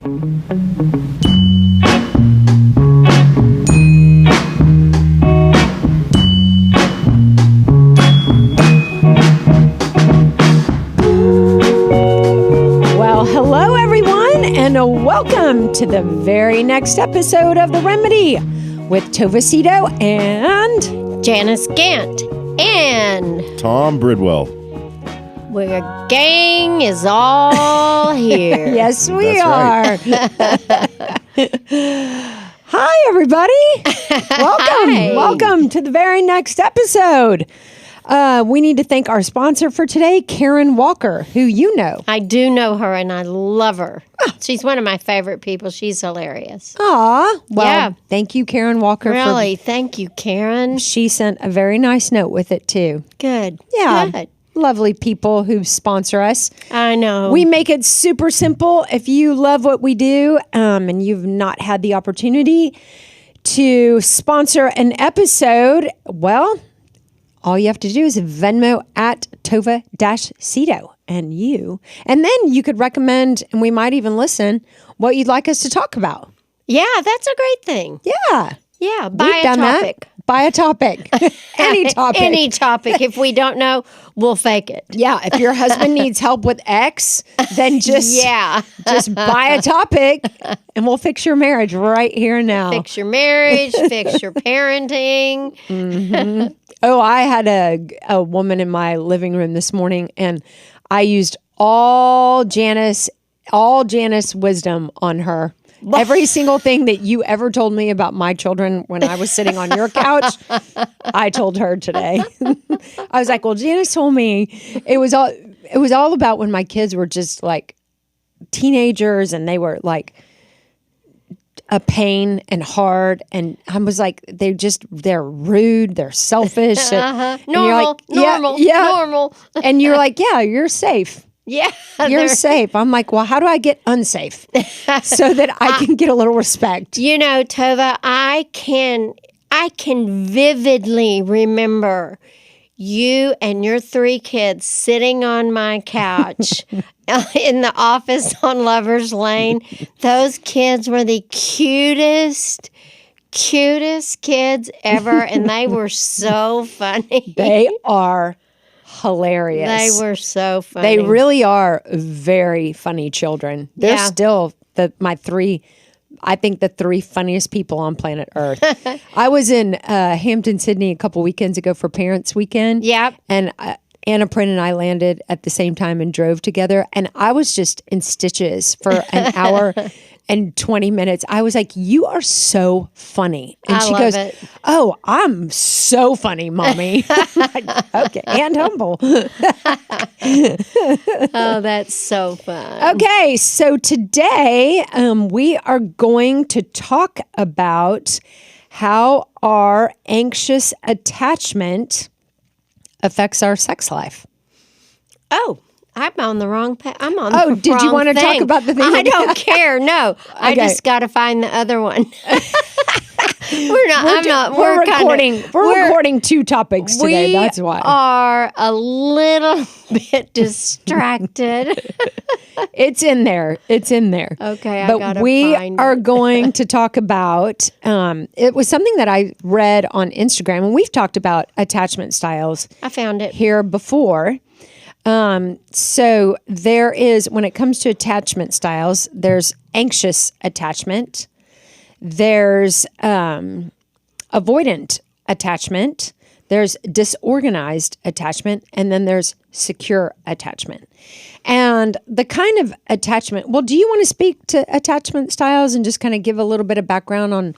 Well, hello everyone, and welcome to the very next episode of The Remedy with Tova Sido and Janice Gaunt and Tom Bridwell. where gang is all here. yes, we That's are. Hi, everybody. Welcome. Hi. Welcome to the very next episode. We need to thank our sponsor for today, Karen Walker, who you know. I do know her and I love her. She's one of my favorite people. She's hilarious. Aw. Well, Yeah. thank you, Karen Walker. Really, thank you, Karen. She sent a very nice note with it, too. Good. Yeah. Good. Lovely people who sponsor us. I know. We make it super simple. If you love what we do and you've not had the opportunity to sponsor an episode, well, all you have to do is Venmo at Tova Sido and then you could recommend, and we might even listen, what you'd like us to talk about. Yeah, that's a great thing. Yeah. Yeah, buy We've a done topic. that. Buy a topic. Any topic. Any topic. If we don't know, we'll fake it. Yeah, if your husband needs help with X, then just buy a topic and we'll fix your marriage right here and now. Fix your marriage, fix your parenting. Mm-hmm. Oh, I had a woman in my living room this morning and I used all Janice wisdom on her. Every single thing that you ever told me about my children when I was sitting on your couch, I told her today. I was like, well, Janice told me it was all about when my kids were just like teenagers and they were like a pain and hard. And I was like, they're rude, they're selfish. And Normal. And you're like, yeah, you're safe. Yeah. You're safe. I'm like, well, how do I get unsafe so that I can get a little respect? You know, Tova, I can vividly remember you and your 3 kids sitting on my couch in the office on Lover's Lane. Those kids were the cutest kids ever, and they were so funny. They are hilarious. They were so funny. They really are very funny children. They're still the 3 funniest people on planet Earth. I was in Hampton, Sydney a couple weekends ago for Parents Weekend. Yep. And Anna Print and I landed at the same time and drove together. And I was just in stitches for an hour and 20 minutes. I was like, you are so funny. And she goes, oh, I'm so funny, Mommy. I'm like, okay, and humble. Oh, that's so fun. Okay, so today we are going to talk about how our anxious attachment affects our sex life. Oh, I'm on the wrong page. I'm on the wrong thing. Oh, did you want to talk about the thing? I don't care. No, I just got to find the other one. We're recording 2 topics today. That's why. We are a little bit distracted. It's in there. Okay, I gotta But we find are it. going to talk about, it was something that I read on Instagram, and we've talked about attachment styles I found it. here before. So there is, when it comes to attachment styles, there's anxious attachment, there's avoidant attachment, there's disorganized attachment, and then there's secure attachment. And the kind of attachment, well, do you want to speak to attachment styles and just kind of give a little bit of background on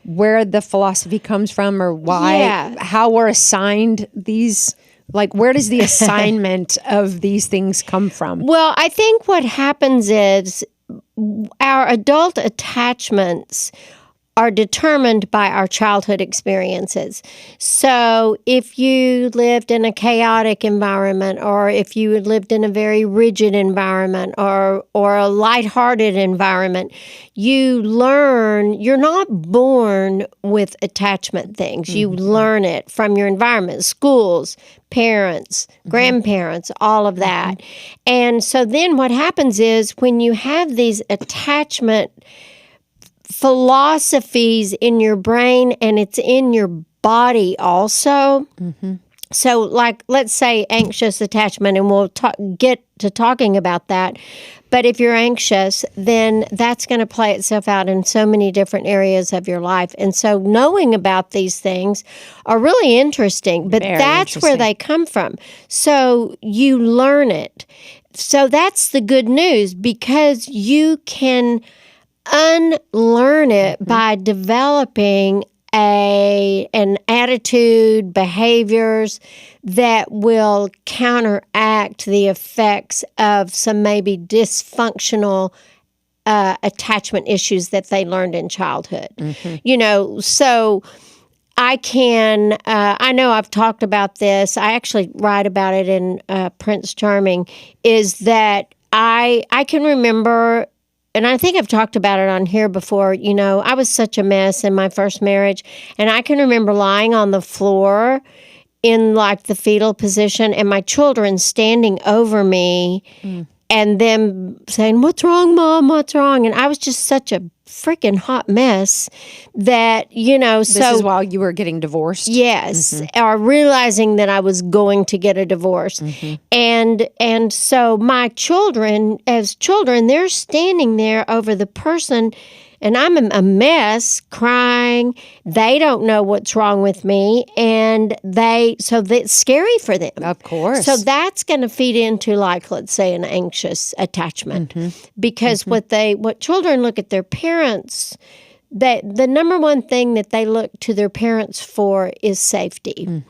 where the philosophy comes from or why, how we're assigned these? Like, where does the assignment of these things come from? Well, I think what happens is our adult attachments are determined by our childhood experiences. So if you lived in a chaotic environment, or if you lived in a very rigid environment, or a lighthearted environment, you learn, you're not born with attachment things. You learn it from your environment, schools, parents, grandparents, all of that. And so then what happens is when you have these attachment philosophies in your brain and it's in your body also. So like, let's say anxious attachment, and we'll get to talking about that. But if you're anxious, then that's going to play itself out in so many different areas of your life. And so knowing about these things are really interesting, but that's where they come from. So you learn it. So that's the good news, because you can unlearn it by developing an attitude, behaviors that will counteract the effects of some maybe dysfunctional attachment issues that they learned in childhood. You know, so I know I've talked about this. I actually write about it in Prince Charming, is that I can remember, and I think I've talked about it on here before, you know, I was such a mess in my first marriage, and I can remember lying on the floor in like the fetal position and my children standing over me and them saying, "What's wrong, Mom? What's wrong?" And I was just such a freaking hot mess that, you know, This is while you were getting divorced? Yes, or realizing that I was going to get a divorce. And so my children, as children, they're standing there over the person, and I'm a mess, crying. They don't know what's wrong with me, and so that's scary for them. Of course. So that's going to feed into, like, let's say, an anxious attachment, because what children look at their parents, that the number one thing that they look to their parents for is safety.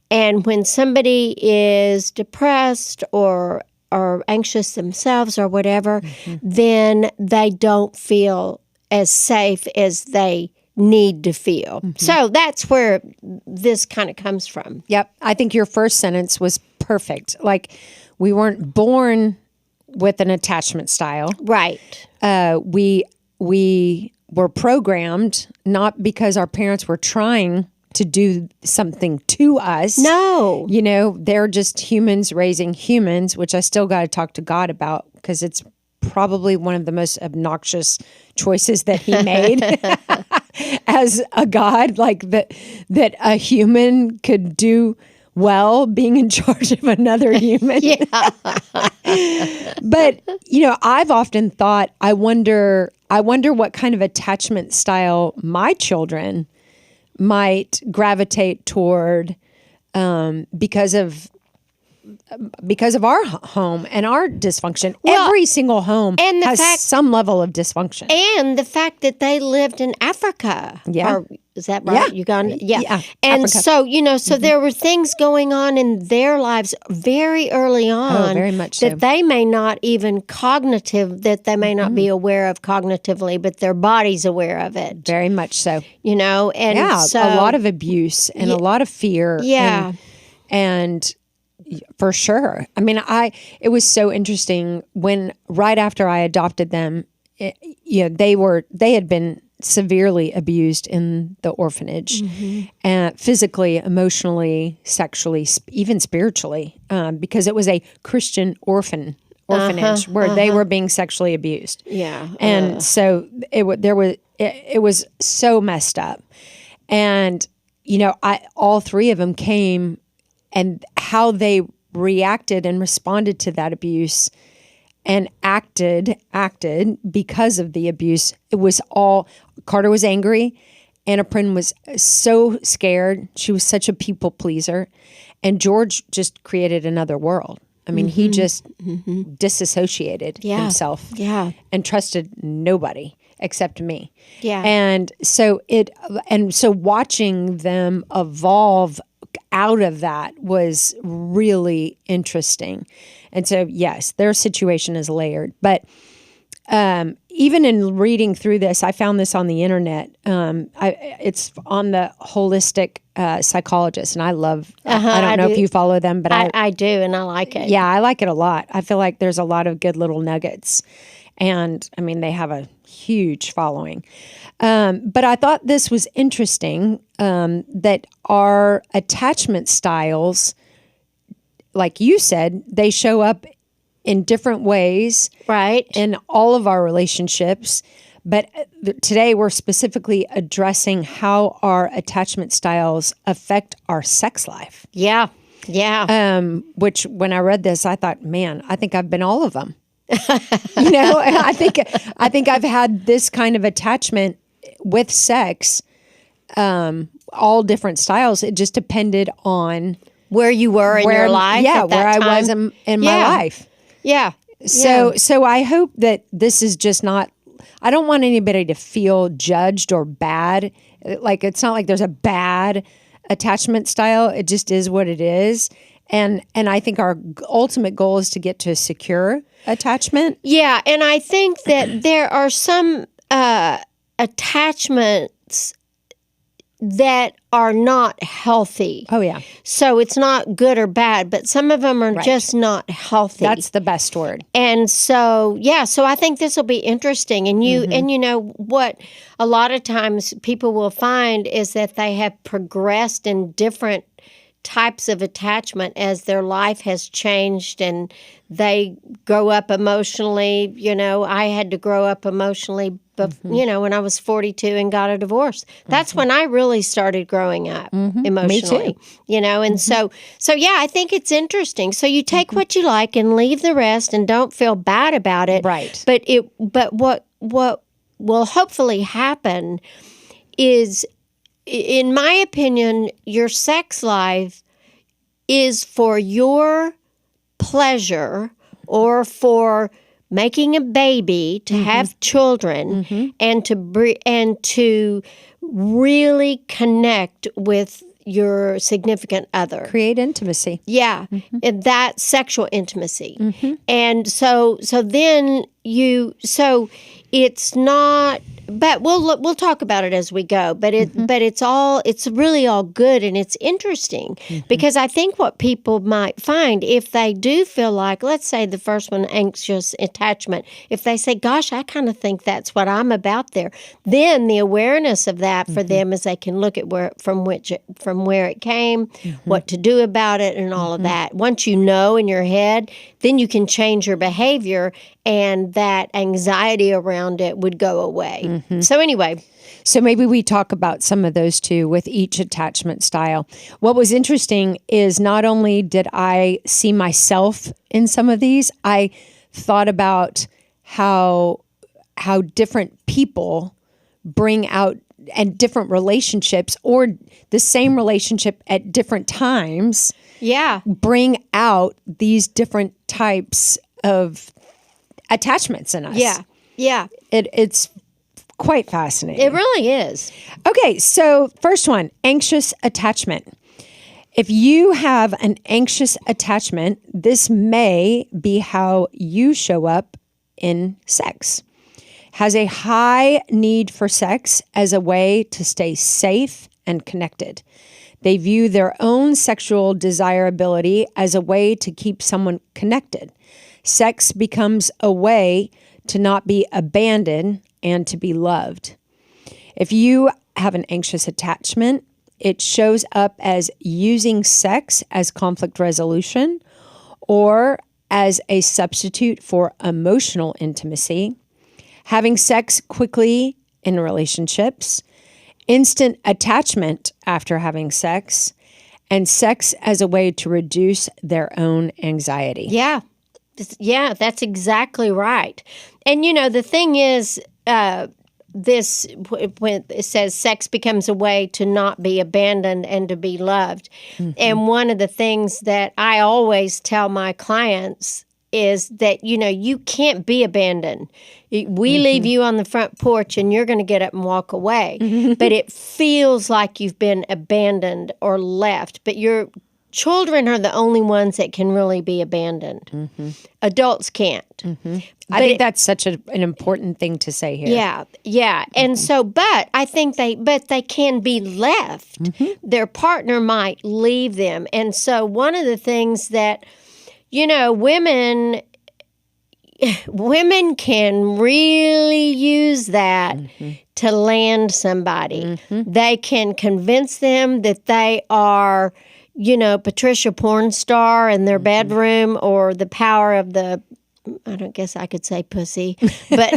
And when somebody is depressed or anxious themselves or whatever, then they don't feel as safe as they need to feel. So that's where this kind of comes from. Yep. I think your first sentence was perfect. Like, we weren't born with an attachment style. Right. We were programmed, not because our parents were trying to do something to us. No. You know, they're just humans raising humans, which I still got to talk to God about, because it's probably one of the most obnoxious choices that he made as a God, like that a human could do well being in charge of another human. But, you know, I've often thought, I wonder what kind of attachment style my children might gravitate toward because of our home and our dysfunction. Well, every single home and has some level of dysfunction. And the fact that they lived in Africa. Yeah. Or, is that right? Yeah. Uganda? Yeah. Africa. And so, you know, so there were things going on in their lives very early on. very much so. That they may not even that they may not be aware of cognitively, but their body's aware of it. Very much so. You know, and so, a lot of abuse and a lot of fear. Yeah. And for sure. I mean, it was so interesting when right after I adopted them, they had been severely abused in the orphanage, physically, emotionally, sexually, even spiritually, because it was a Christian orphanage where they were being sexually abused. Yeah. And so it was so messed up. And, you know, all three of them came, and how they reacted and responded to that abuse and acted because of the abuse. It was all, Carter was angry. Anna Prin was so scared. She was such a people pleaser. And George just created another world. I mean, he just disassociated himself and trusted nobody except me. Yeah. And so watching them evolve out of that was really interesting. And so, yes, their situation is layered. But even in reading through this, I found this on the internet. It's on the Holistic Psychologist, and I love. I don't know if you follow them, but I do, and I like it. Yeah, I like it a lot. I feel like there's a lot of good little nuggets, and I mean they have a huge following. But I thought this was interesting that our attachment styles, like you said, they show up in different ways, right, in all of our relationships. But today we're specifically addressing how our attachment styles affect our sex life. Yeah. Which when I read this, I thought, man, I think I've been all of them. I think I've had this kind of attachment with sex, all different styles. It just depended on where you were in your life. Yeah, at that where time. I was in my life. Yeah. So I hope that this is just not, I don't want anybody to feel judged or bad. Like, it's not like there's a bad attachment style. It just is what it is. And I think our ultimate goal is to get to a secure attachment. Yeah. And I think that there are some attachments that are not healthy. Oh, yeah. So it's not good or bad, but some of them are just not healthy. That's the best word. And so, so I think this will be interesting. And and you know what a lot of times people will find is that they have progressed in different types of attachment as their life has changed and they grow up emotionally. I had to grow up emotionally, when I was 42 and got a divorce. That's when I really started growing up emotionally. Me too. And so I think it's interesting. So you take what you like and leave the rest and don't feel bad about it. Right. But what will hopefully happen is, in my opinion, your sex life is for your pleasure or for making a baby, to have children, and to really connect with your significant other. Create intimacy. Yeah, that sexual intimacy. And so then it's not. But we'll talk about it as we go. But it's really all good, and it's interesting because I think what people might find, if they do feel like, let's say the first one, anxious attachment, if they say, "Gosh, I kind of think that's what I'm about there," then the awareness of that for them is they can look at from where it came, what to do about it, and all of that. Once you know in your head, then you can change your behavior, and that anxiety around it would go away. So anyway. So maybe we talk about some of those too with each attachment style. What was interesting is not only did I see myself in some of these, I thought about how different people bring out, and different relationships or the same relationship at different times bring out these different types of attachments in us. Yeah. It's quite fascinating. It really is. Okay, so first one, anxious attachment. If you have an anxious attachment, this may be how you show up in sex. Has a high need for sex as a way to stay safe and connected. They view their own sexual desirability as a way to keep someone connected. Sex becomes a way to not be abandoned and to be loved. If you have an anxious attachment, it shows up as using sex as conflict resolution or as a substitute for emotional intimacy, having sex quickly in relationships, instant attachment after having sex, and sex as a way to reduce their own anxiety. Yeah, that's exactly right. And, the thing is, when it says sex becomes a way to not be abandoned and to be loved. And one of the things that I always tell my clients is that, you can't be abandoned. We leave you on the front porch and you're going to get up and walk away. But it feels like you've been abandoned or left. But you're children are the only ones that can really be abandoned. Adults can't. I think that's such an important thing to say here. Yeah. And so, but I think they can be left. Their partner might leave them. And so one of the things that, women can really use that to land somebody. They can convince them that they are, Patricia porn star in their bedroom, or the power of the, I don't guess I could say pussy, but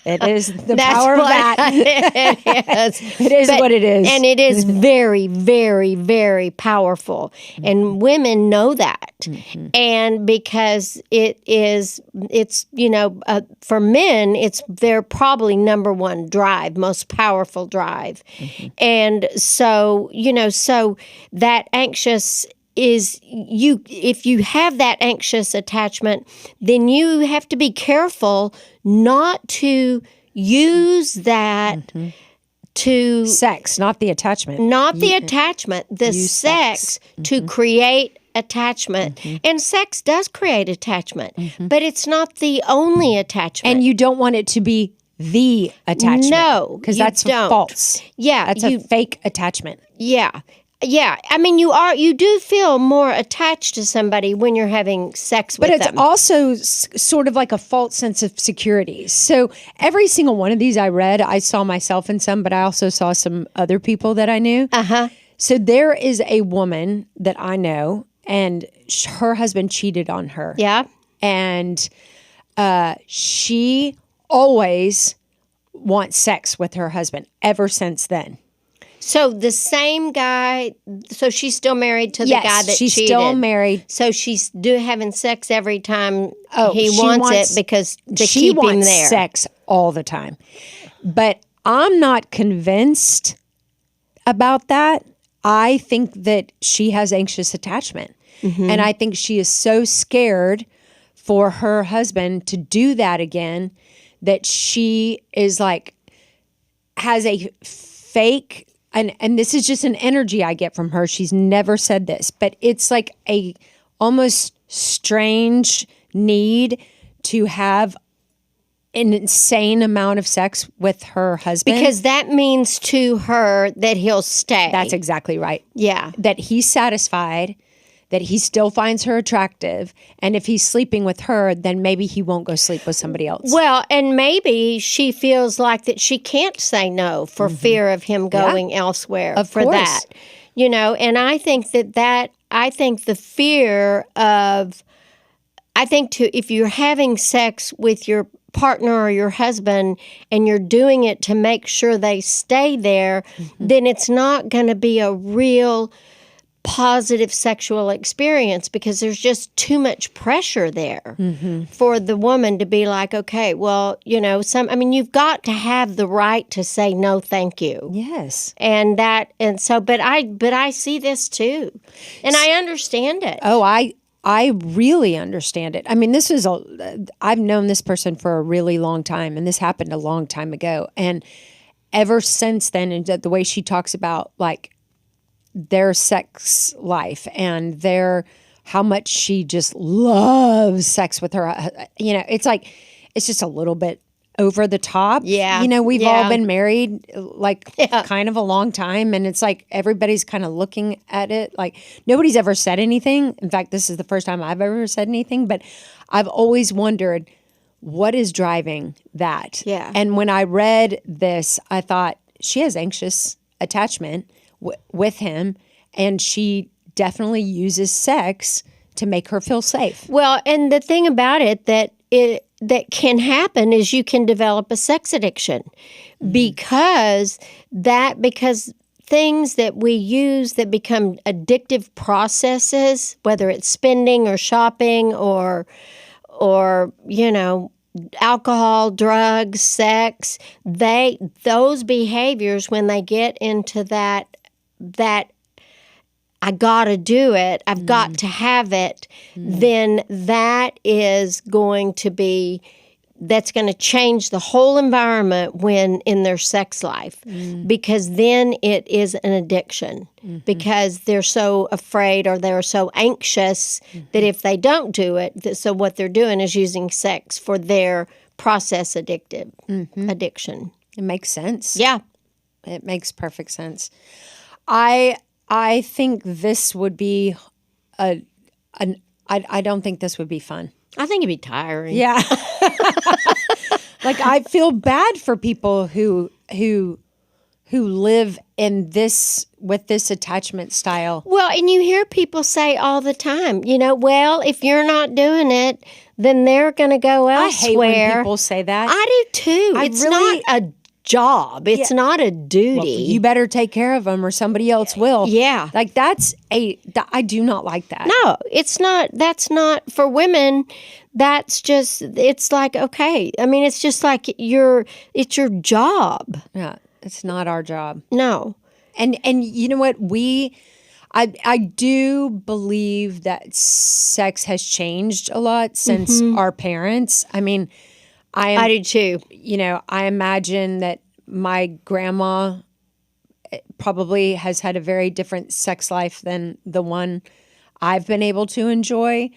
it is the power of that. It is. It is what it is. And it is very, very, very powerful. And women know that. And because it's, for men, it's their probably number one drive, most powerful drive. And so, so that anxious is if you have that anxious attachment, then you have to be careful not to use that to sex, not the attachment. Not the attachment, the sex to create attachment. And sex does create attachment, but it's not the only attachment. And you don't want it to be the attachment. No, because that's false. Yeah, that's a fake attachment. Yeah, I mean, you do feel more attached to somebody when you're having sex with them. But it's also sort of like a false sense of security. So every single one of these I read, I saw myself in some, but I also saw some other people that I knew. So there is a woman that I know, and her husband cheated on her. Yeah. And she always wants sex with her husband ever since then. So the same guy, so she's still married to the guy that cheated. She's still married. So she's having sex every time he wants it because to keep him there. She wants sex all the time. But I'm not convinced about that. I think that she has anxious attachment. And I think she is so scared for her husband to do that again that she is like, has a fake... And this is just an energy I get from her. She's never said this, but it's like a almost strange need to have an insane amount of sex with her husband. Because that means to her that he'll stay. That's exactly right. Yeah. That he's satisfied, that he still finds her attractive, and if he's sleeping with her, then maybe he won't go sleep with somebody else. Well, and maybe she feels like that she can't say no for fear of him going elsewhere for course. that. And I think I think the fear of, if you're having sex with your partner or your husband and you're doing it to make sure they stay there, then it's not going to be a real positive sexual experience because there's just too much pressure there for the woman to be like, okay, well, you've got to have the right to say no, thank you. Yes. But I see this too. And I understand it. Oh, I really understand it. I mean, I've known this person for a really long time, and this happened a long time ago. And ever since then, and the way she talks about like their sex life and how much she just loves sex with her, it's like, it's just a little bit over the top. Yeah. We've all been married kind of a long time, and it's like everybody's kind of looking at it like nobody's ever said anything. In fact, this is the first time I've ever said anything, but I've always wondered what is driving that. Yeah. And when I read this, I thought she has anxious attachment with him, and she definitely uses sex to make her feel safe. Well, and the thing about it that can happen is you can develop a sex addiction because things that we use that become addictive processes, whether it's spending or shopping or alcohol, drugs, sex, those behaviors, when they get into that I gotta do it, I've got to have it, then that is going to be that's going to change the whole environment when in their sex life, because then it is an addiction, because they're so afraid or they're so anxious that if they don't do it, so what they're doing is using sex for their process addiction. It makes sense. Yeah. It makes perfect sense. I think this would be I don't think this would be fun. I think it'd be tiring. Yeah. Like, I feel bad for people who live in this, with this attachment style. Well, and you hear people say all the time, well, if you're not doing it, then they're going to go elsewhere. I hate when people say that. I do too. It's not a job. It's not a duty. Well, you better take care of them or somebody else will. Yeah. Like, I do not like that. No, it's not. That's not for women. That's just, it's like, okay. I mean, it's just like it's your job. Yeah. It's not our job. No. And you know what? I do believe that sex has changed a lot since our parents. I mean, I do too. I imagine that my grandma probably has had a very different sex life than the one I've been able to enjoy.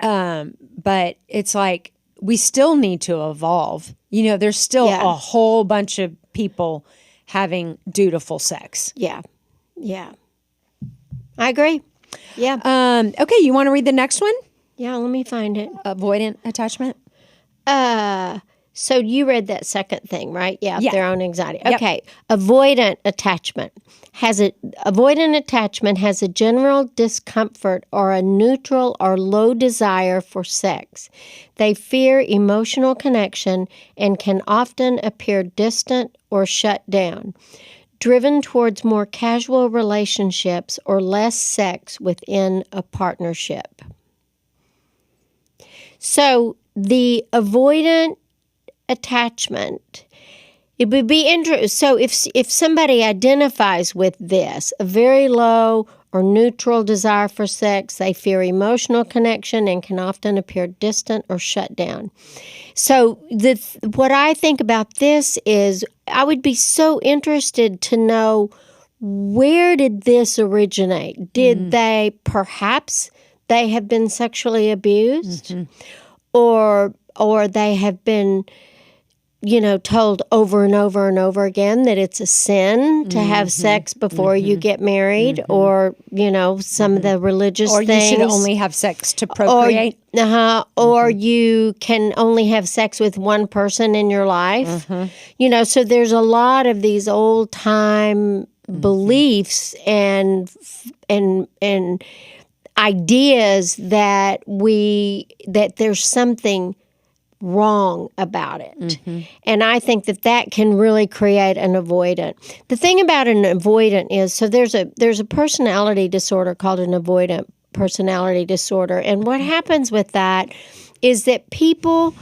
But it's like, we still need to evolve. There's still a whole bunch of people having dutiful sex. Yeah. Yeah. I agree. Yeah. Okay, you want to read the next one? Yeah, let me find it. Avoidant attachment? So you read that second thing, right? Yeah, their own anxiety. Yep. Okay. Avoidant attachment has a general discomfort or a neutral or low desire for sex. They fear emotional connection and can often appear distant or shut down, driven towards more casual relationships or less sex within a partnership. So the avoidant attachment, it would be interesting. So if somebody identifies with this, a very low or neutral desire for sex, they fear emotional connection and can often appear distant or shut down. So what I think about this is, I would be so interested to know, where did this originate? Did they have been sexually abused, or they have been, told over and over and over again that it's a sin to have sex before you get married, or, some of the religious or things. You should only have sex to procreate. Or you can only have sex with one person in your life. So there's a lot of these old time beliefs and ideas that there's something wrong about it. And I think that can really create an avoidant. The thing about an avoidant is, so there's a personality disorder called an avoidant personality disorder. And what happens with that is that people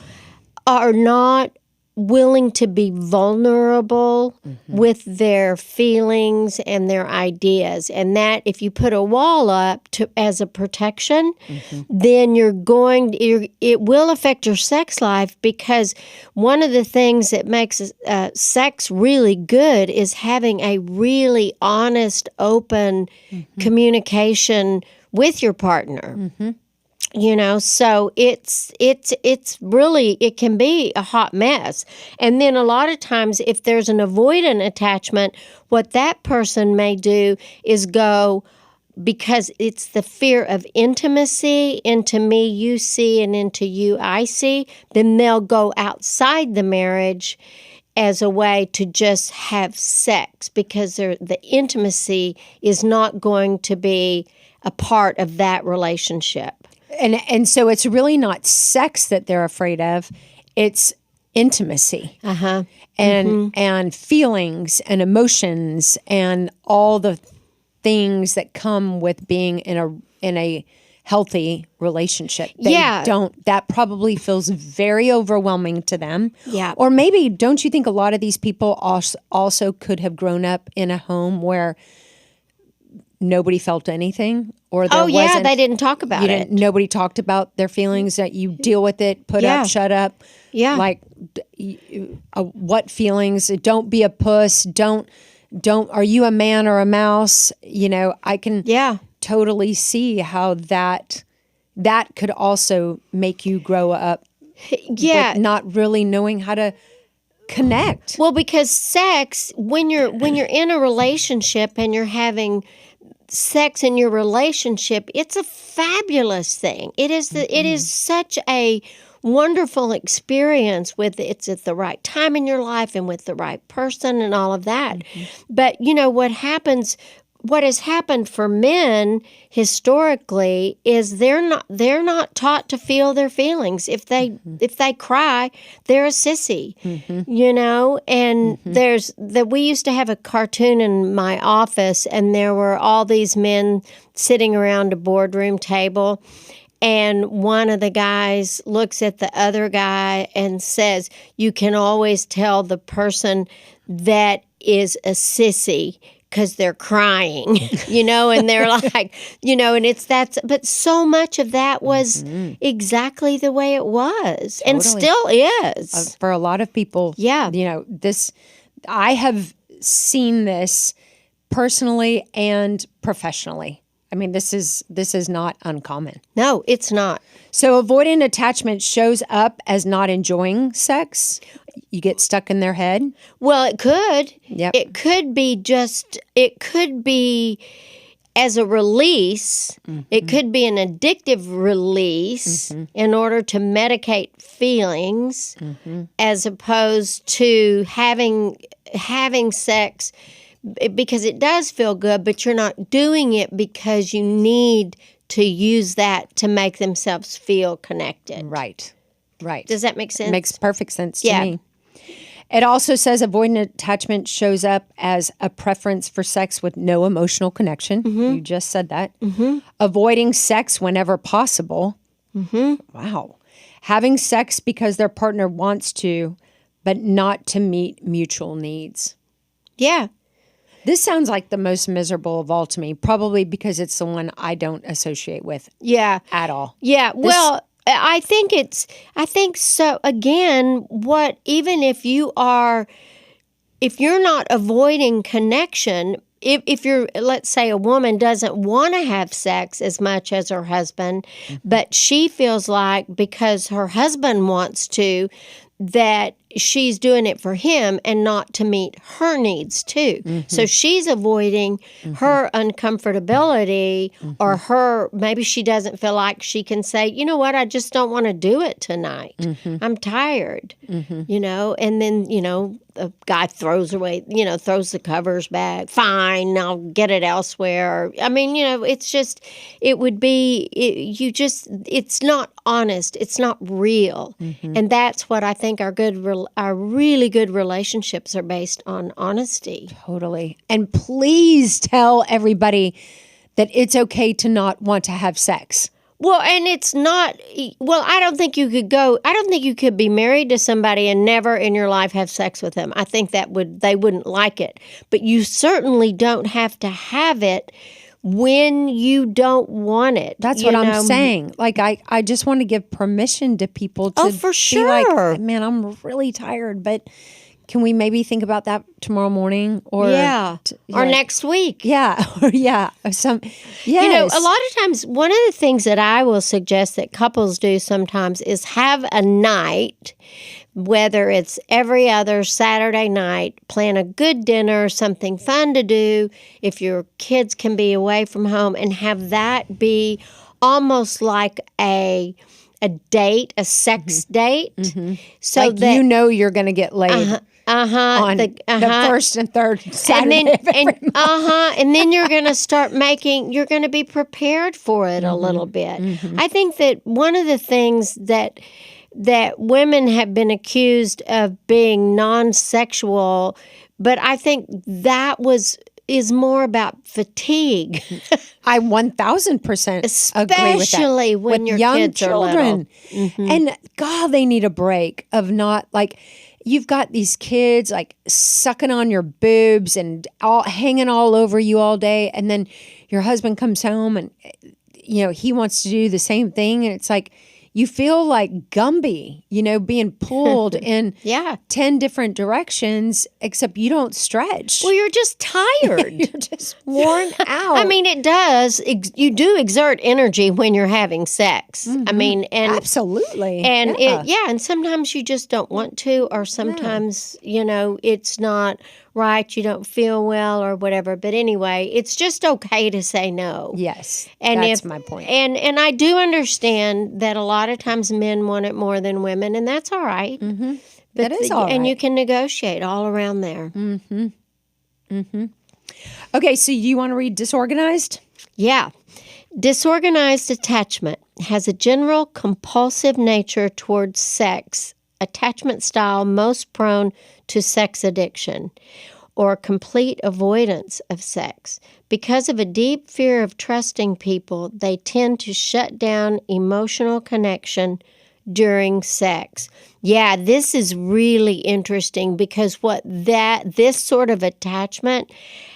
are not willing to be vulnerable with their feelings and their ideas. And that if you put a wall up as a protection, then it will affect your sex life, because one of the things that makes sex really good is having a really honest, open communication with your partner. So it's really, it can be a hot mess. And then a lot of times, if there's an avoidant attachment, what that person may do is go, because it's the fear of intimacy, into me you see and into you I see, then they'll go outside the marriage as a way to just have sex, because the intimacy is not going to be a part of that relationship. And so it's really not sex that they're afraid of; it's intimacy, and feelings and emotions and all the things that come with being in a healthy relationship. That probably feels very overwhelming to them. Yeah. Or maybe, don't you think a lot of these people also could have grown up in a home where nobody felt anything, or there Oh, yeah, wasn't, they didn't talk about it. nobody talked about their feelings, that you deal with it, put Yeah. up, shut up. Yeah. Like, what feelings? Don't be a puss. Don't, are you a man or a mouse? I can Yeah. totally see how that could also make you grow up Yeah. with not really knowing how to connect. Well, because sex, when you're in a relationship and you're having sex in your relationship, it's a fabulous thing. It is such a wonderful experience with it's at the right time in your life and with the right person and all of that. But what has happened for men historically is they're not taught to feel their feelings. If they cry, they're a sissy, and we used to have a cartoon in my office, and there were all these men sitting around a boardroom table, and one of the guys looks at the other guy and says, "You can always tell the person that is a sissy because they're crying," and they're like, and it's that. But so much of that was exactly the way it was, and still is. For a lot of people, Yeah. I have seen this personally and professionally. I mean, this is not uncommon. No, it's not. So avoidant attachment shows up as not enjoying sex. You get stuck in their head. Well, it could. Yep. It could be as a release. It could be an addictive release in order to medicate feelings, as opposed to having sex because it does feel good, but you're not doing it because you need to use that to make themselves feel connected. Right. Does that make sense? It makes perfect sense to me. It also says avoidant attachment shows up as a preference for sex with no emotional connection. You just said that. Avoiding sex whenever possible. Wow. Having sex because their partner wants to, but not to meet mutual needs. Yeah. This sounds like the most miserable of all to me, probably because it's the one I don't associate with at all. Yeah. Well, I think so. Again, even if you're not avoiding connection, if you're, let's say a woman doesn't want to have sex as much as her husband, but she feels like because her husband wants to, that she's doing it for him and not to meet her needs too. So she's avoiding her uncomfortability or maybe she doesn't feel like she can say, you know what, I just don't want to do it tonight. I'm tired, and then, the guy throws the covers back. Fine, I'll get it elsewhere. I mean, it's not honest. It's not real. And that's what I think our really good relationships are based on honesty. Totally. And please tell everybody that it's okay to not want to have sex. Well, and it's not, I don't think you could be married to somebody and never in your life have sex with them. I think they wouldn't like it. But you certainly don't have to have it when you don't want it. That's what I'm saying. Like, I just want to give permission to people to for be sure. like, man, I'm really tired, but can we maybe think about that tomorrow morning? Or or next week. Yeah. Or yes. A lot of times, one of the things that I will suggest that couples do sometimes is have a night, whether it's every other Saturday night, plan a good dinner, something fun to do, if your kids can be away from home, and have that be almost like a date, a sex date. So like that you're going to get laid. On the first and third Saturday and then you're going to start you're going to be prepared for it a little bit. I think that one of the things that women have been accused of being non-sexual, but I think that is more about fatigue. I 1,000% agree with that. Especially when your young kids children. are little. And God, they need a break of not like, you've got these kids like sucking on your boobs and all hanging all over you all day. And then your husband comes home and, he wants to do the same thing. And it's like, you feel like Gumby, being pulled in 10 different directions, except you don't stretch. Well, you're just tired. You're just worn out. I mean, it does. You do exert energy when you're having sex. I mean, and absolutely. And and sometimes you just don't want to, or sometimes, it's not right, you don't feel well or whatever. But anyway, it's just okay to say no. Yes, and that's my point. And I do understand that a lot of times men want it more than women, and that's all right. Mm-hmm. That is all right. And you can negotiate all around there. Mm-hmm. Mm-hmm. Okay, so you want to read disorganized? Yeah. Disorganized attachment has a general compulsive nature towards sex, attachment style most prone to sex addiction or complete avoidance of sex. Because of a deep fear of trusting people, they tend to shut down emotional connection during sex. Yeah, this is really interesting because this sort of attachment,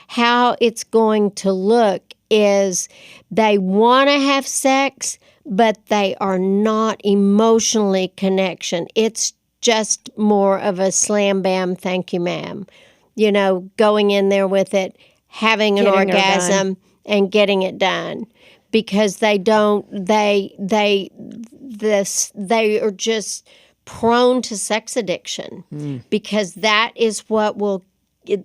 how it's going to look is they want to have sex, but they are not emotionally connection. It's just more of a slam bam, thank you, ma'am. Going in there with it, having an orgasm and getting it done. Because they are just prone to sex addiction. Because that is what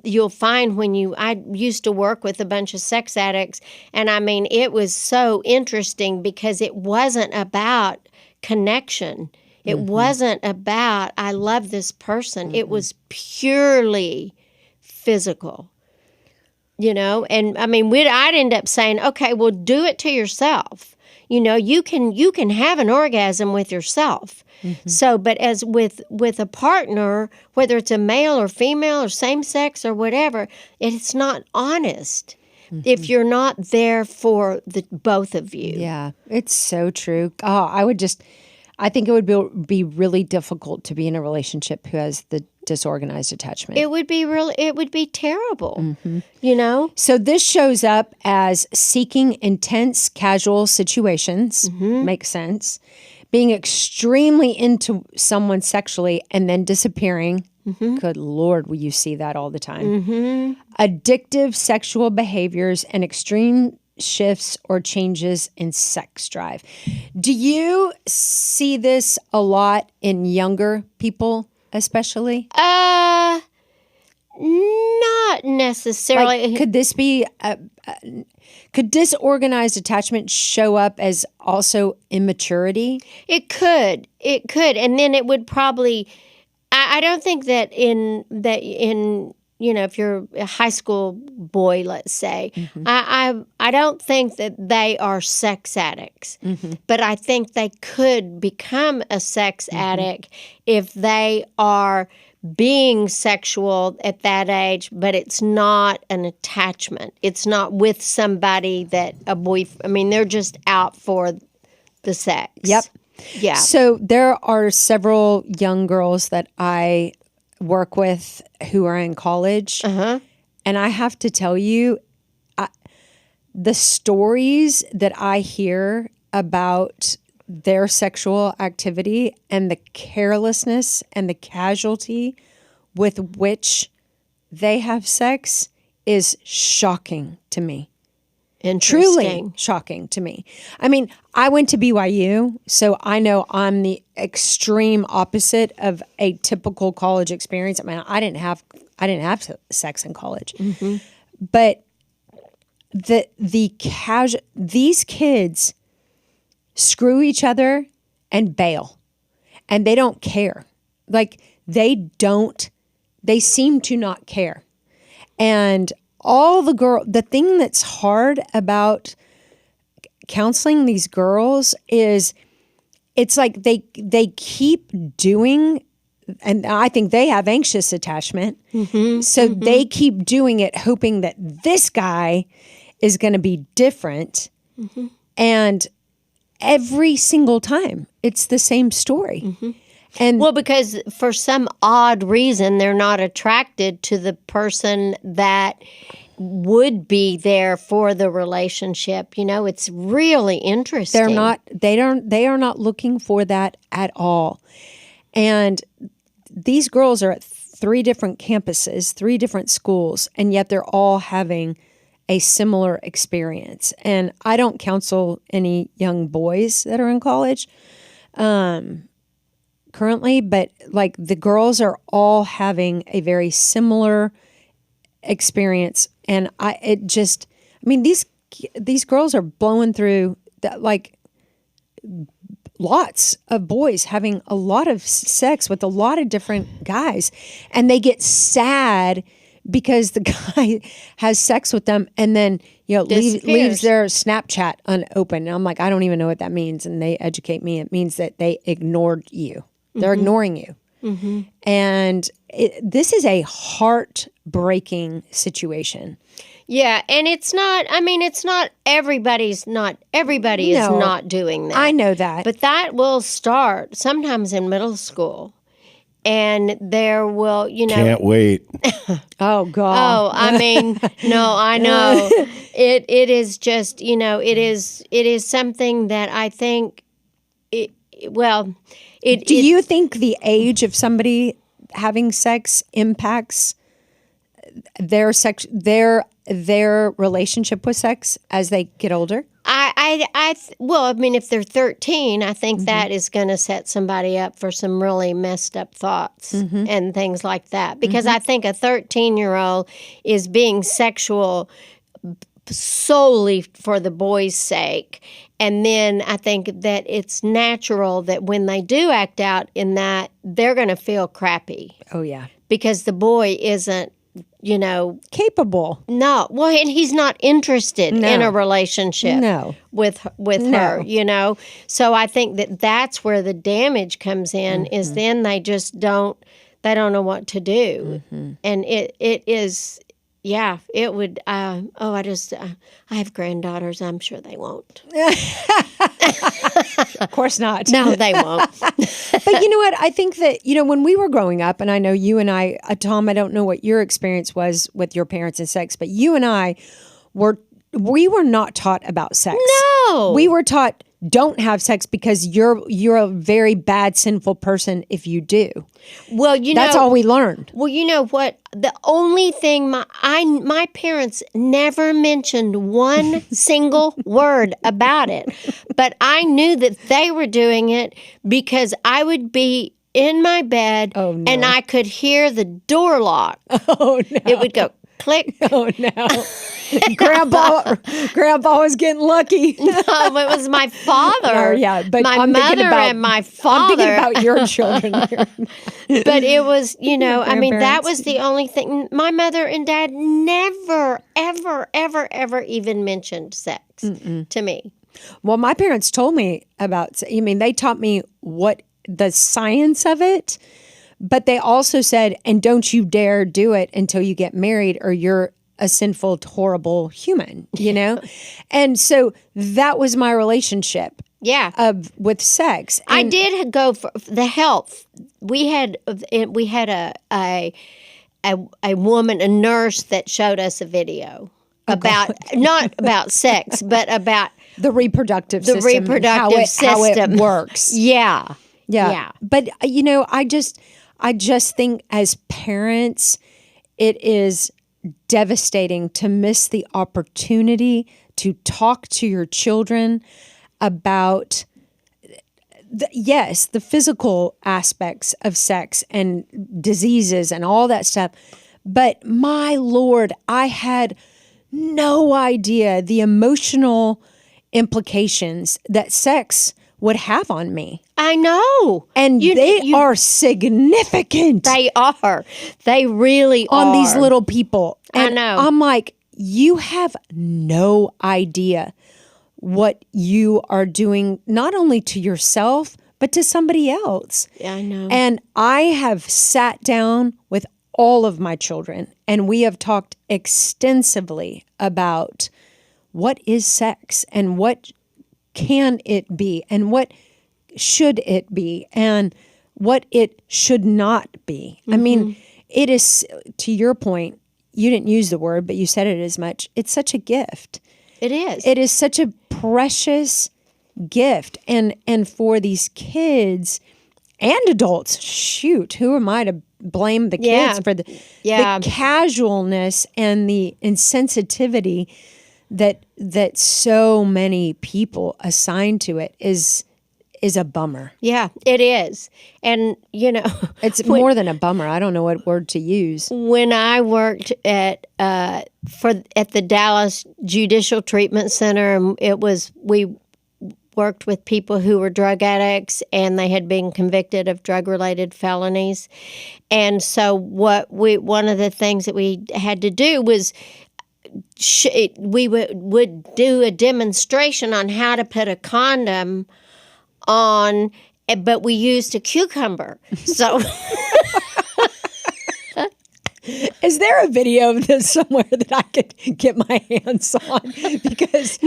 you'll find when I used to work with a bunch of sex addicts, and I mean, it was so interesting because it wasn't about connection. It wasn't about, I love this person. It was purely physical, and I mean, I'd end up saying, okay, well, do it to yourself. You can have an orgasm with yourself. So, but as with a partner, whether it's a male or female or same sex or whatever, it's not honest if you're not there for the both of you. Yeah, it's so true. Oh, I think it would be really difficult to be in a relationship who has the disorganized attachment. It would be terrible, So this shows up as seeking intense casual situations. Makes sense. Being extremely into someone sexually and then disappearing. Good Lord, will you see that all the time? Addictive sexual behaviors and extreme shifts or changes in sex drive. Do you see this a lot in younger people, especially? Not necessarily. Like, could this be? Could disorganized attachment show up as also immaturity? It could, and then it would probably. I don't think that in if you're a high school boy, let's say, I don't think that they are sex addicts, but I think they could become a sex addict if they are being sexual at that age, but it's not an attachment. It's not with somebody that they're just out for the sex. Yep. Yeah. So there are several young girls that I work with who are in college. And I have to tell you, the stories that I hear about their sexual activity and the carelessness and the casualty with which they have sex is shocking to me. Truly shocking to me. I mean, I went to BYU, so I know I'm the extreme opposite of a typical college experience. I mean, I didn't have sex in college, but these kids screw each other and bail, and they don't care. Like they seem to not care, and the thing that's hard about counseling these girls is it's like they keep doing, and I think they have anxious attachment. So they keep doing it, hoping that this guy is going to be different. And every single time it's the same story. And Well, because for some odd reason, they're not attracted to the person that would be there for the relationship. It's really interesting. they are not looking for that at all. And these girls are at 3 different campuses, 3 different schools, and yet they're all having a similar experience. And I don't counsel any young boys that are in college currently, but like the girls are all having a very similar experience. And these girls are blowing through that, like lots of boys having a lot of sex with a lot of different guys, and they get sad because the guy has sex with them and then leaves their Snapchat unopened. And I'm like, I don't even know what that means. And they educate me. It means that they ignored you. They're ignoring you. Mm-hmm. And this is a heartbreaking situation. Yeah, and it's not everybody is not doing that. I know that. But that will start sometimes in middle school. And there will, Can't wait. Oh, God. No, I know. It is just, it is something that I think, do you think the age of somebody having sex impacts their relationship with sex as they get older? If they're 13, I think that is going to set somebody up for some really messed up thoughts and things like that. Because I think a 13-year-old is being sexual solely for the boy's sake. And then I think that it's natural that when they do act out in that, they're going to feel crappy. Oh, yeah. Because the boy isn't, capable. No. Well, and he's not interested in a relationship with her, So I think that's where the damage comes in is then they just don't know what to do. And it is, it would, I have granddaughters. I'm sure they won't. Of course not. No, they won't. But you know what? I think that, when we were growing up, and I know you and I, Tom, I don't know what your experience was with your parents and sex, but you and I we were not taught about sex. No. We were taught don't have sex because you're a very bad, sinful person if you do. Well, that's all we learned. Well, you know what? The only thing my parents never mentioned one single word about it, but I knew that they were doing it because I would be in my bed and I could hear the door lock. Oh no! It would go click. Oh no! Grandpa was getting lucky. No, it was my father. But my mother and my father. I'm thinking about your children here. But it was, that was the only thing. My mother and dad never, ever, ever, ever even mentioned sex to me. Well, my parents told me about. They taught me what the science of it. But they also said, and don't you dare do it until you get married or you're a sinful, horrible human, And so that was my relationship with sex. And I did go for the health. We had a woman, a nurse that showed us a video about, not about sex, but about the reproductive system. How it works. Yeah. But, I just think as parents, it is devastating to miss the opportunity to talk to your children about, the physical aspects of sex and diseases and all that stuff. But my Lord, I had no idea the emotional implications that sex would have on me. I know. And they are significant. They are. They really are. On these little people. And I know. I'm like, you have no idea what you are doing, not only to yourself, but to somebody else. Yeah, I know. And I have sat down with all of my children, and we have talked extensively about what is sex and what can it be and what should it be. And what it should not be. I mean, it is, to your point, you didn't use the word, but you said it as much. It's such a gift. It is. It is such a precious gift. And for these kids and adults, shoot, who am I to blame the kids for the casualness and the insensitivity that so many people assign to it is a bummer. Yeah, it is. And, it's more than a bummer. I don't know what word to use. When I worked at the Dallas Judicial Treatment Center, we worked with people who were drug addicts and they had been convicted of drug-related felonies. And so one of the things that we had to do was we would do a demonstration on how to put a condom on, but we used a cucumber. So is there a video of this somewhere that I could get my hands on? Because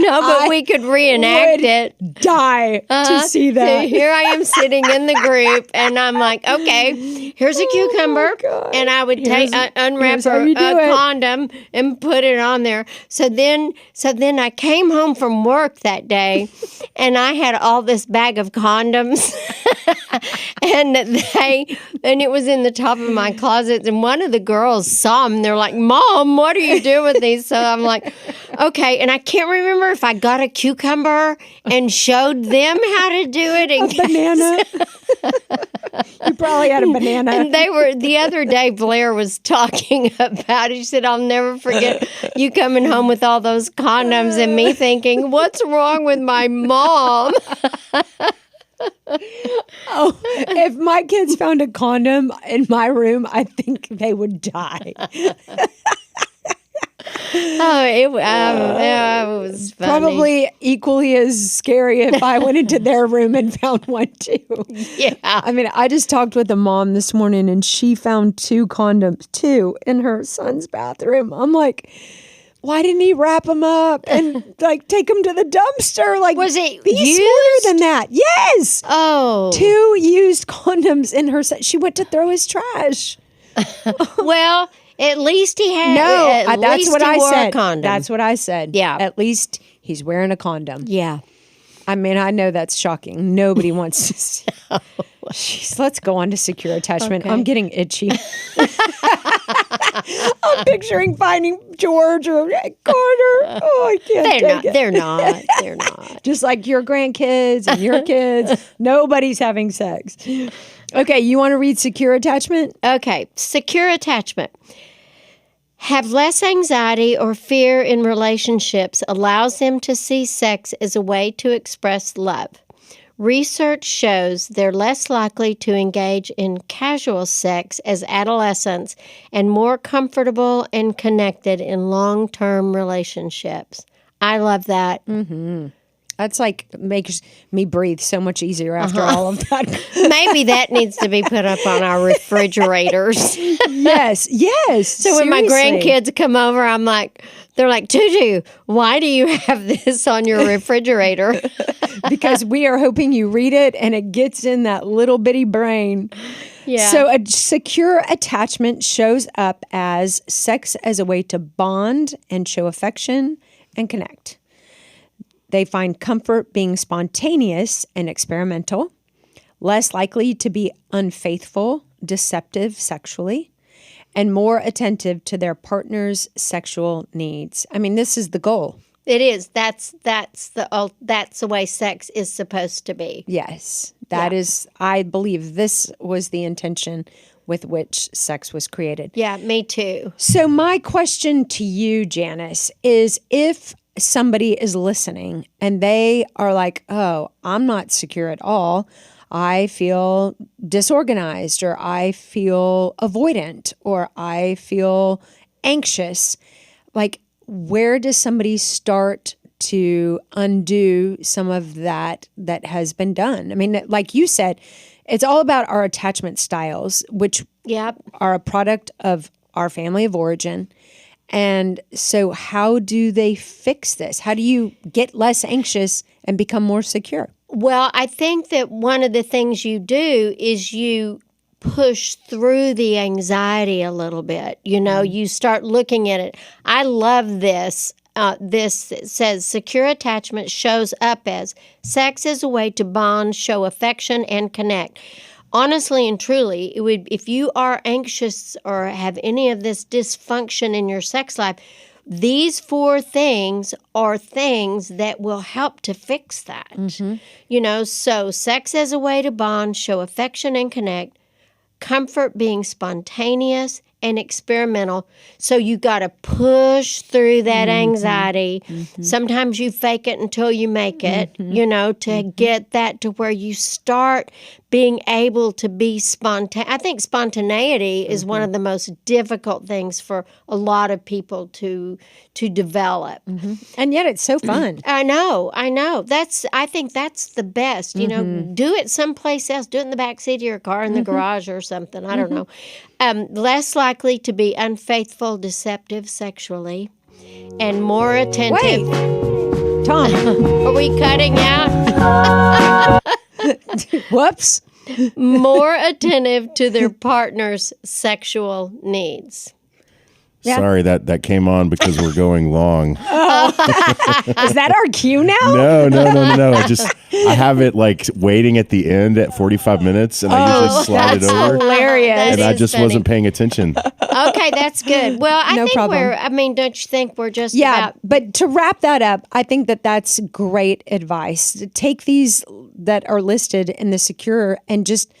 we could reenact it. Die to see that. So here I am sitting in the group, and I'm like, okay, here's a cucumber, and I would unwrap a condom and put it on there. So then I came home from work that day, and I had all this bag of condoms, and it was in the top of my closet, and one of the girls saw them. They're like, "Mom, what are you doing with these?" So I'm like, "Okay." And I can't remember if I got a cucumber and showed them how to do it. A banana. You probably had a banana. And the other day, Blair was talking about it. She said, "I'll never forget you coming home with all those condoms and me thinking, what's wrong with my mom?" Oh, if my kids found a condom in my room, I think they would die. It was funny. Probably equally as scary if I went into their room and found one too. Yeah. I mean, I just talked with a mom this morning and she found 2 condoms, in her son's bathroom. I'm like, why didn't he wrap them up and take them to the dumpster? Was it be used? smarter than that. Yes. Oh. 2 used condoms in her. She went to throw his trash. Well, at least he had. No, that's what I said. A condom. That's what I said. Yeah. At least he's wearing a condom. Yeah. I mean, I know that's shocking. Nobody wants to see. Jeez, let's go on to secure attachment. Okay. I'm getting itchy. I'm picturing finding George or Carter. Oh, I can't take it. They're not. Just like your grandkids and your kids, nobody's having sex. Okay, you want to read secure attachment? Okay, secure attachment. Have less anxiety or fear in relationships allows them to see sex as a way to express love. Research shows they're less likely to engage in casual sex as adolescents and more comfortable and connected in long-term relationships. I love that. Mm-hmm. That's makes me breathe so much easier after all of that. Maybe that needs to be put up on our refrigerators. Yes. So when my grandkids come over, they're like, Tutu, why do you have this on your refrigerator? Because we are hoping you read it and it gets in that little bitty brain. Yeah. So a secure attachment shows up as sex as a way to bond and show affection and connect. They find comfort being spontaneous and experimental, less likely to be unfaithful, deceptive sexually, and more attentive to their partner's sexual needs. I mean, this is the goal. It is. That's the way sex is supposed to be. Yes, that is. I believe this was the intention with which sex was created. Yeah, me too. So my question to you, Janice, is if somebody is listening and they are like, oh, I'm not secure at all. I feel disorganized, or I feel avoidant, or I feel anxious. Where does somebody start to undo some of that has been done? I mean, like you said, it's all about our attachment styles, which are a product of our family of origin. And so how do they fix this? How do you get less anxious and become more secure? Well, I think that one of the things you do is you push through the anxiety a little bit. You start looking at it. I love this. This says secure attachment shows up as sex is a way to bond, show affection, and connect. Honestly and truly, it would, if you are anxious or have any of this dysfunction in your sex life, these 4 things are things that will help to fix that. So sex as a way to bond, show affection, and connect. Comfort being spontaneous and experimental. So you got to push through that anxiety. Sometimes you fake it until you make it, to get that to where you start being able to be spontaneous. I think spontaneity is one of the most difficult things for a lot of people to develop. And yet it's so fun. I know. I think that's the best. Do it someplace else. Do it in the back seat of your car, in the garage or something. I don't know. Less likely to be unfaithful, deceptive sexually, and more attentive. Wait, Tom. Are we cutting out? Whoops. More attentive to their partner's sexual needs. Yeah. Sorry, that came on because we're going long. Is that our cue now? No. I have it like waiting at the end at 45 minutes, and I usually slide it over. Hilarious. That And I just funny. wasn't paying attention. Okay, that's good. Well, I No think problem. don't you think we're just Yeah, about... but to wrap that up, I think that's great advice. Take these that are listed in the secure and just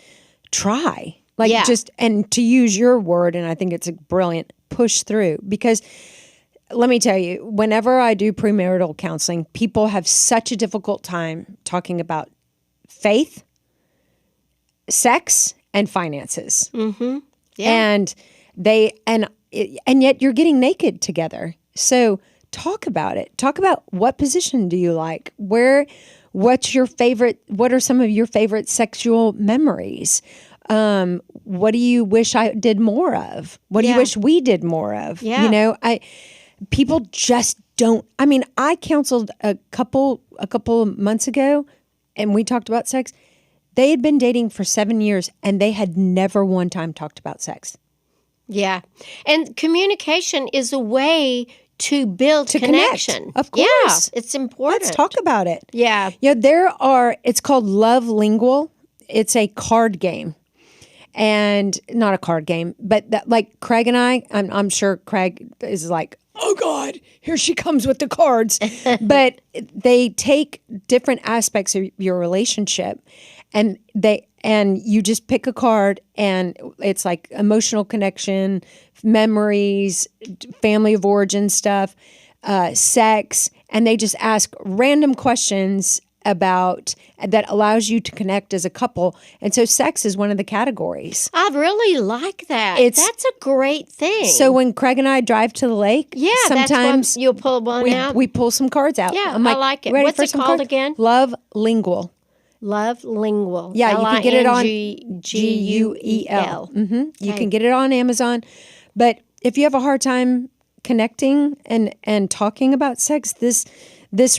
try. Yeah. And to use your word, and I think it's brilliant, push through. Because let me tell you, whenever I do premarital counseling, people have such a difficult time talking about faith, sex, and finances. Yeah. And and yet you're getting naked together. So talk about it. Talk about what position do you like? What's your favorite? What are some of your favorite sexual memories? What do you wish I did more of? What do you Yeah. wish we did more of? Yeah. People just don't. I mean, I counseled a couple months ago, and we talked about sex. They had been dating for 7 years, and they had never one time talked about sex. Yeah. And communication is a way to build connection. Connect. Of course. Yeah, it's important. Let's talk about it. Yeah. It's called Love Lingual. It's a card game. And not a card game, but like Craig and I'm sure Craig is like, oh God, here she comes with the cards. But they take different aspects of your relationship and you just pick a card, and it's like emotional connection, memories, family of origin stuff, sex, and they just ask random questions about that allows you to connect as a couple. And so sex is one of the categories. I really like that. That's a great thing. So when Craig and I drive to the lake, sometimes that's you'll pull one out. we pull some cards out. Yeah, I'm I like it. ready What's for it some called cards? again? Love Lingual. Love Lingual. Yeah, you can get it on Guel. You can get it on Amazon. But if you have a hard time connecting and talking about sex, this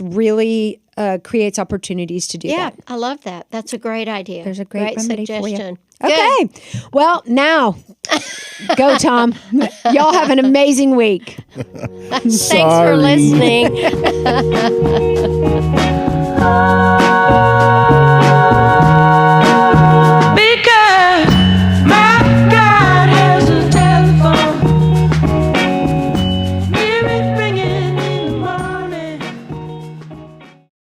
really creates opportunities to do Yeah, that. I love that. That's a great idea. There's a great remedy for you. suggestion. Okay. Well, now go, Tom. Y'all have an amazing week. Thanks for listening.